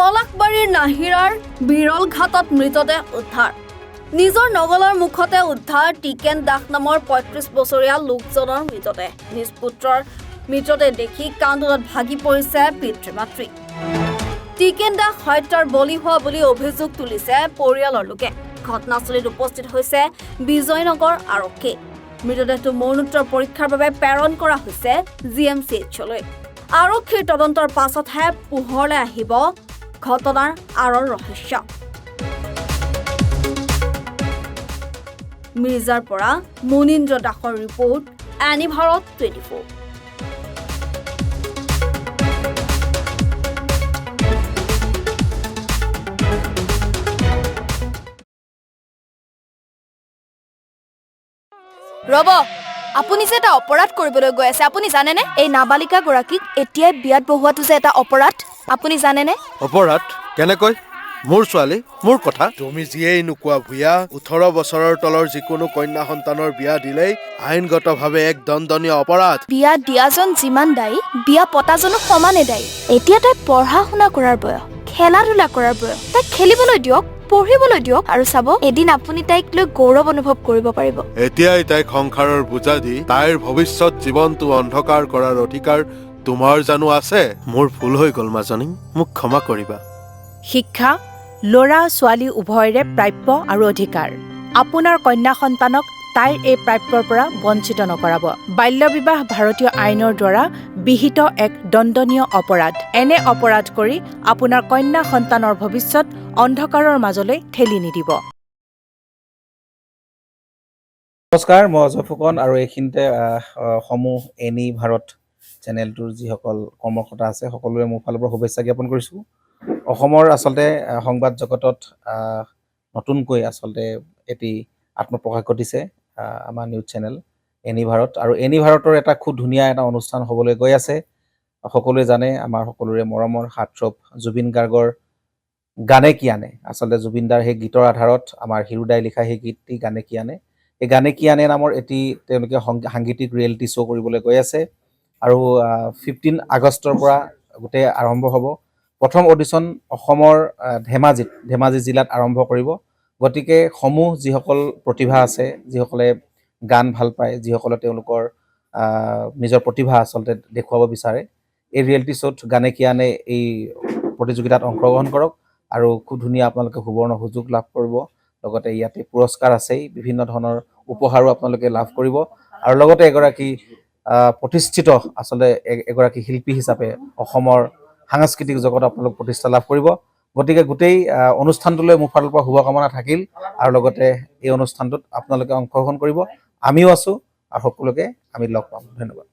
পলাশবাৰীৰ নাহিৰাৰ বিৰল ঘাটত মৃতদেহ উদ্ধাৰ। নিজৰ নগলৰ মুখতে উদ্ধাৰ টিকেন দাস নামৰ ৩৫ বছৰীয়া লোকজনৰ মৃতদেহ। নিজ পুত্ৰৰ মৃতদেহ দেখি কান্দোনত ভাগি পৰিছে পিতৃ মাতৃ। টিকেন দাস হত্যাৰ বলি হোৱা বুলি অভিযোগ তুলিছে পৰিয়ালৰ লোকে। ঘটনাস্থলীত উপস্থিত হৈছে বিজয়নগৰ আৰক্ষী। মৃতদেহটো মৰণোত্তৰ পৰীক্ষাৰ বাবে প্ৰেৰণ কৰা হৈছে GMCHলৈ। আৰক্ষীৰ তদন্তৰ পাছতহে পোহৰলৈ আহিব ঘটনাৰ আঁৰৰ ৰহস্য। মিৰ্জাৰ পৰা মুনীন্দ্ৰ দাসৰ ৰিপৰ্ট, এনি ভাৰত 24। ৰব, আপুনি যে এটা অপৰাধ কৰিবলৈ গৈ আছে, আপুনি জানেনে? এই নাবালিকা গৰাকীক এতিয়াই বিয়াত বহোৱাটো যে এটা অপৰাধ, আপুনি জানেনে? অপৰাধ কেনেকৈ? মোৰ ছোৱালী, মোৰ কথা। তুমি যিয়েই নোকোৱা ভূঞা, 18 বছৰৰ তলৰ যিকোনো কন্যা সন্তানৰ বিয়া দিলেই আইনগতভাৱে এক দণ্ডনীয় অপৰাধ। বিয়া দিয়াজন যিমান দায়ী, বিয়া পতাজনো সমানে দায়ী। এতিয়া তাই পঢ়া শুনা কৰাৰ বয়স, খেলা ধূলা কৰাৰ বয়স। তাইক খেলিবলৈ দিয়ক, পঢ়িবলৈ দিয়ক, আৰু চাব এদিন আপুনি তাইক লৈ গৌৰৱ অনুভৱ কৰিব পাৰিব। এতিয়াই তাইক সংসাৰৰ বোজা দি তাইৰ ভৱিষ্যত জীৱনটো অন্ধকাৰ কৰাৰ অধিকাৰ তোমাৰ জানো আছে? মোৰ ভুল হৈ গ'ল মাজনী, মোক ক্ষমা কৰিবা। শিক্ষা ল'ৰা ছোৱালী উভয়ৰে প্ৰাপ্য আৰু অধিকাৰ। আপোনাৰ কন্যা সন্তানক তাইৰ এই প্ৰাপ্যৰ পৰা বঞ্চিত নকৰাব। বাল্য বিবাহ ভাৰতীয় আইনৰ দ্বাৰা বিহিত এক দণ্ডনীয় অপৰাধ। এনে অপৰাধ কৰি আপোনাৰ কন্যা সন্তানৰ ভৱিষ্যত অন্ধকাৰৰ মাজলৈ ঠেলি নিদিব। নমস্কাৰ, মই অজয় ফুকন আৰু এইখিনিতে সমূহ এনি ভাৰত চেনেলটোৰ যিসকল কৰ্মকৰ্তা আছে সকলোৰে মোৰ ফালৰ পৰা শুভেচ্ছা জ্ঞাপন কৰিছোঁ। অসমৰ আচলতে সংবাদ জগতত নতুনকৈ আচলতে এটি আত্মপ্ৰকাশ ঘটিছে আমাৰ নিউজ চেনেল এনি ভাৰত, আৰু এনি ভাৰতৰ এটা খুব ধুনীয়া এটা অনুষ্ঠান হ'বলৈ গৈ আছে। সকলোৱে জানে আমাৰ সকলোৰে মৰমৰ হাৰ্টথ্ৰব জুবিন গাৰ্গৰ গানে কি আনে, আচলতে জুবিনদাৰ সেই গীতৰ আধাৰত আমাৰ হিৰুদাই লিখা সেই গীতটি গানে কি আনে, এই গানে কি আনে নামৰ এটি তেওঁলোকে সাংগীতিক ৰিয়েলিটি শ্ব' কৰিবলৈ গৈ আছে। আৰু 15 আগষ্টৰ পৰা গোটেই আৰম্ভ হ'ব। প্ৰথম অডিশ্যন অসমৰ ধেমাজি জিলাত আৰম্ভ কৰিব। গতিকে সমূহ যিসকল প্ৰতিভা আছে, যিসকলে গান ভাল পায়, যিসকলে তেওঁলোকৰ নিজৰ প্ৰতিভা আচলতে দেখুৱাব বিচাৰে, এই ৰিয়েলিটি শ্ব'ত গানে কি আনে এই প্ৰতিযোগিতাত অংশগ্ৰহণ কৰক আৰু খুব ধুনীয়া আপোনালোকে সুবৰ্ণ সুযোগ লাভ কৰিব। লগতে ইয়াতে পুৰস্কাৰ আছেই, বিভিন্ন ধৰণৰ উপহাৰো আপোনালোকে লাভ কৰিব, আৰু লগতে এগৰাকী প্ৰতিষ্ঠিত আচলতে এগৰাকী শিল্পী হিচাপে অসমৰ সাংস্কৃতিক জগত আপোনালোক প্ৰতিষ্ঠা লাভ কৰিব। গতিকে গোটেই অনুষ্ঠানটোলৈ মোৰ ফালৰ পৰা শুভকামনা থাকিল, আৰু লগতে এই অনুষ্ঠানটোত আপোনালোকে অংশগ্ৰহণ কৰিব। আমিও আছোঁ আৰু সকলোকে আমি লগ পাম। ধন্যবাদ।